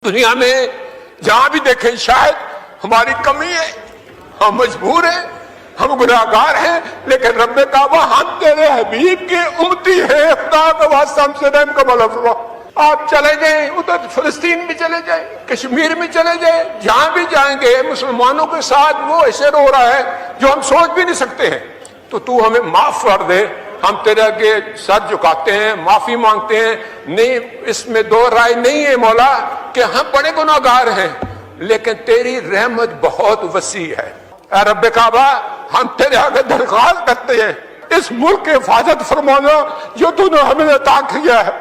दुनिया में जहां भी देखें शायद हमारी कमी है, हम मजबूर हैं, हम गुनाहगार हैं, लेकिन रब्बे काबा हम तेरे हबीब के उम्मती हैं। खुदा का वास्ता हमसे रहम का भला फरमा। आप चले जाएं, उधर फिलिस्तीन भी चले जाएं, कश्मीर में चले जाएं, जहां भी जाएंगे मुसलमानों के साथ वो ऐसे रो रहा है जो हम सोच भी नहीं सकते हैं। तो तू हमें माफ कर दे, हम तेरे आगे सर झुकाते हैं, माफी मांगते हैं। नहीं, इसमें दो राय नहीं है मौला कि हम बड़े गुनाहगार हैं, लेकिन तेरी रहमत बहुत वसी है। ऐ रब्बे काबा, हम तेरे आगे दरख्वास्त करते हैं, इस मुल्क की हिफाजत फरमाना जो तूने हमें अता किया है।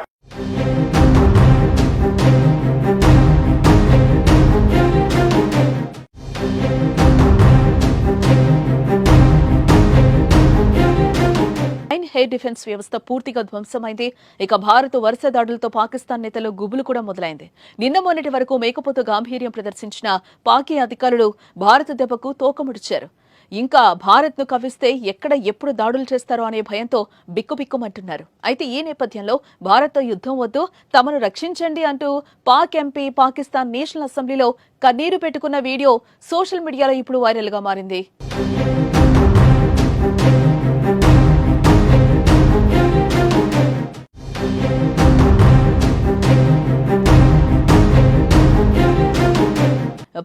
ఎయిర్ డిఫెన్స్ వ్యవస్థ పూర్తిగా ధ్వంసమైంది. ఇక భారత్ వరుస దాడులతో పాకిస్తాన్ నేతలు గుబులు కూడా మొదలైంది. నిన్న మొన్నటి వరకు మేకపోతు గాంభీర్యం ప్రదర్శించిన పాకీ అధికారులు భారత్ దెబ్బకు తోకముడిచారు. ఇంకా భారత్ ను కవ్విస్తే ఎక్కడ ఎప్పుడు దాడులు చేస్తారో అనే భయంతో బిక్కుబిక్కుమంటున్నారు. అయితే ఈ నేపథ్యంలో భారత్ తో యుద్ధం వద్దు, తమను రక్షించండి అంటూ పాక్ ఎంపీ పాకిస్తాన్ నేషనల్ అసెంబ్లీలో కన్నీరు పెట్టుకున్న వీడియో సోషల్ మీడియాలో ఇప్పుడు వైరల్ గా మారింది.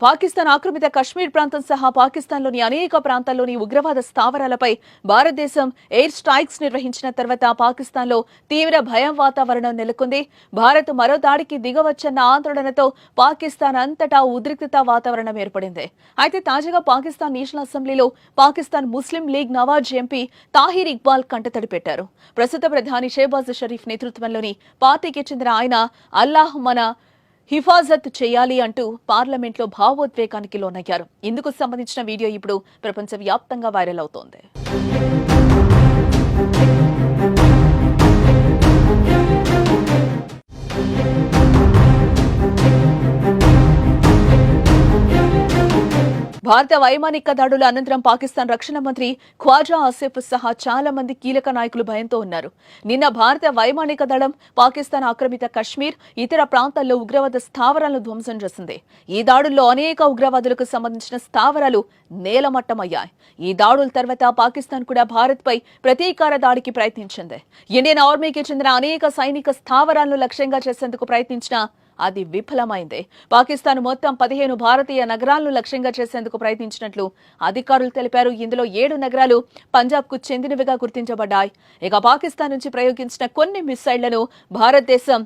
పాకిస్తాన్ ఆక్రమిత కశ్మీర్ ప్రాంతం సహా పాకిస్తాన్లోని అనేక ప్రాంతాల్లోని ఉగ్రవాద స్థావరాలపై భారతదేశం ఎయిర్ స్ట్రైక్స్ నిర్వహించిన తర్వాత పాకిస్తాన్లో తీవ్ర భయం వాతావరణం నెలకొంది. భారత్ మరో దాడికి దిగవచ్చన్న ఆందోళనతో పాకిస్తాన్ అంతటా ఉద్రిక్తత వాతావరణం ఏర్పడింది. అయితే తాజాగా పాకిస్తాన్ నేషనల్ అసెంబ్లీలో పాకిస్తాన్ ముస్లిం లీగ్ నవాజ్ ఎంపీ తాహిర్ ఇక్బాల్ కంటతడి పెట్టారు. ప్రస్తుత ప్రధాని షెహబాజ్ షరీఫ్ నేతృత్వంలోని పార్టీకి చెందిన ఆయన అల్లాహ్ మన హిఫాజత్ చేయాలి అంటూ పార్లమెంట్లో భావోద్వేగానికి లోనయ్యారు. ఇందుకు సంబంధించిన వీడియో ఇప్పుడు ప్రపంచవ్యాప్తంగా వైరల్ అవుతోంది. భారత వైమానిక దాడుల అనంతరం పాకిస్తాన్ రక్షణ మంత్రి ఖ్వాజా ఆసిఫ్ సహా చాలా మంది కీలక నాయకులు భయంతో ఉన్నారు. నిన్న భారత వైమానిక దళం పాకిస్తాన్ ఆక్రమిత కశ్మీర్, ఇతర ప్రాంతాల్లో ఉగ్రవాద స్థావరాలను ధ్వంసం చేసింది. ఈ దాడుల్లో అనేక ఉగ్రవాదులకు సంబంధించిన స్థావరాలు నేలమట్టమయ్యాయి. ఈ దాడుల తర్వాత పాకిస్తాన్ కూడా భారత్ పై ప్రతీకార దాడికి ప్రయత్నించింది. ఇండియన్ ఆర్మీకి చెందిన అనేక సైనిక స్థావరాలను లక్ష్యంగా చేసేందుకు ప్రయత్నించిన అది విఫలమైంది. పాకిస్తాన్ మొత్తం 15 భారతీయ నగరాలను లక్ష్యంగా చేసేందుకు ప్రయత్నించినట్లు అధికారులు తెలిపారు. ఇందులో 7 నగరాలు పంజాబ్ కు చెందినవిగా గుర్తించబడ్డాయి. ఇక పాకిస్తాన్ నుంచి ప్రయోగించిన కొన్ని మిసైళ్లను భారతదేశం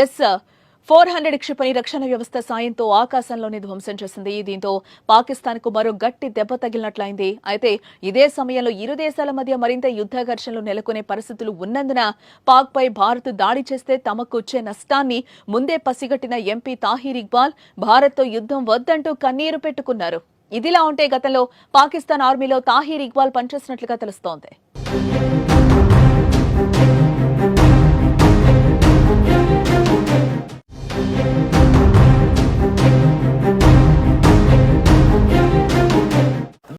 S-400 క్షిపణి రక్షణ వ్యవస్థ సాయంతో ఆకాశంలోనే ధ్వంసం చేసింది. దీంతో పాకిస్తాన్ కు మరో గట్టి దెబ్బ తగిలినట్లయింది. అయితే ఇదే సమయంలో ఇరు దేశాల మధ్య మరింత యుద్ధ ఘర్షణలు నెలకొనే పరిస్థితులు ఉన్నందున పాక్ పై భారత్ దాడి చేస్తే తమకు వచ్చే నష్టాన్ని ముందే పసిగట్టిన ఎంపీ తాహిర్ ఇక్బాల్ భారత్ తో యుద్ధం వద్దంటూ కన్నీరు పెట్టుకున్నారు. ఇదిలా ఉంటే గతంలో పాకిస్తాన్ ఆర్మీలో తాహిర్ ఇక్బాల్ పనిచేసినట్లుగా తెలుస్తోంది.